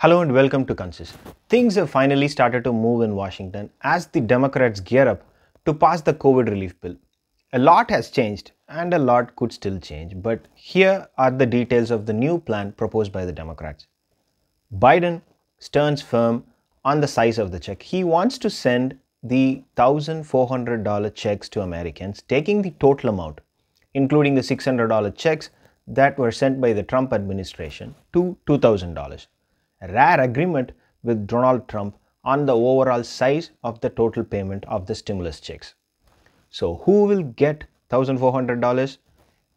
Hello and welcome to Consist. Things have finally started to move in Washington as the Democrats gear up to pass the COVID relief bill. A lot has changed and a lot could still change, but here are the details of the new plan proposed by the Democrats. Biden stands firm on the size of the check. He wants to send the $1,400 checks to Americans, taking the total amount, including the $600 checks that were sent by the Trump administration, to $2,000. A rare agreement with Donald Trump on the overall size of the total payment of the stimulus checks. So, who will get $1,400?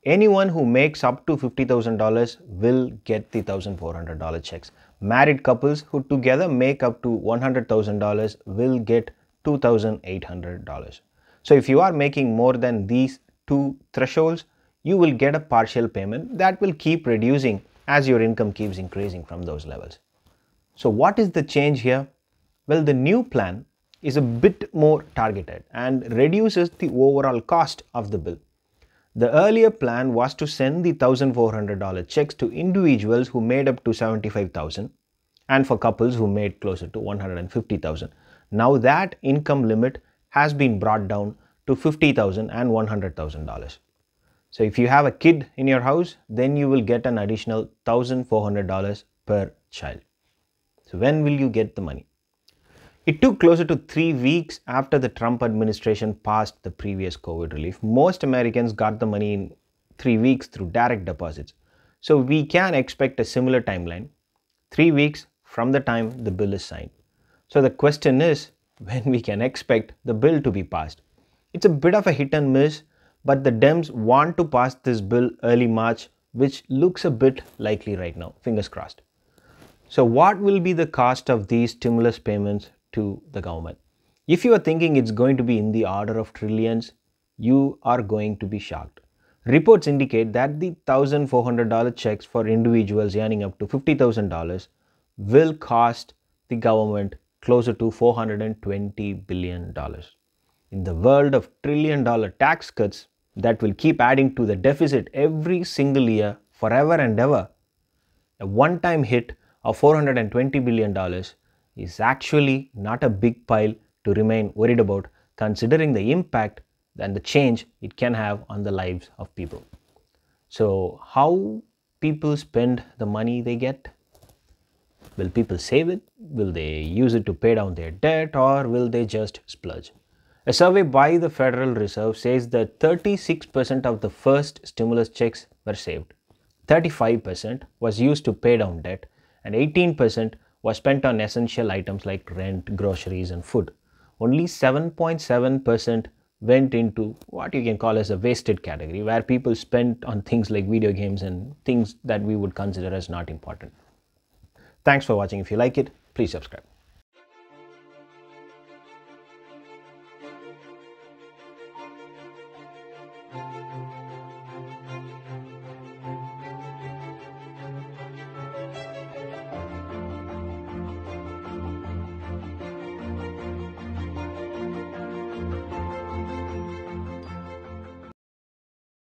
Anyone who makes up to $50,000 will get the $1,400 checks. Married couples who together make up to $100,000 will get $2,800. So, if you are making more than these two thresholds, you will get a partial payment that will keep reducing as your income keeps increasing from those levels. So what is the change here? Well, the new plan is a bit more targeted and reduces the overall cost of the bill. The earlier plan was to send the $1,400 checks to individuals who made up to $75,000 and for couples who made closer to $150,000. Now that income limit has been brought down to $50,000 and $100,000. So if you have a kid in your house, then you will get an additional $1,400 per child. So when will you get the money? It took closer to 3 weeks after the Trump administration passed the previous COVID relief. Most Americans got the money in 3 weeks through direct deposits. So we can expect a similar timeline, 3 weeks from the time the bill is signed. So the question is when we can expect the bill to be passed. It's a bit of a hit and miss, but the Dems want to pass this bill early March, which looks a bit likely right now, fingers crossed. So what will be the cost of these stimulus payments to the government? If you are thinking it's going to be in the order of trillions, you are going to be shocked. Reports indicate that the $1,400 checks for individuals earning up to $50,000 will cost the government closer to $420 billion. In the world of trillion-dollar tax cuts that will keep adding to the deficit every single year forever and ever, a one-time hit of $420 billion is actually not a big pile to remain worried about, considering the impact and the change it can have on the lives of people. So how people spend the money they get? Will people save it? Will they use it to pay down their debt, or will they just splurge? A survey by the Federal Reserve says that 36% of the first stimulus checks were saved. 35% was used to pay down debt, and 18% was spent on essential items like rent, groceries, and food. Only 7.7% went into what you can call as a wasted category, where people spent on things like video games and things that we would consider as not important. Thanks for watching. If you like it, please subscribe.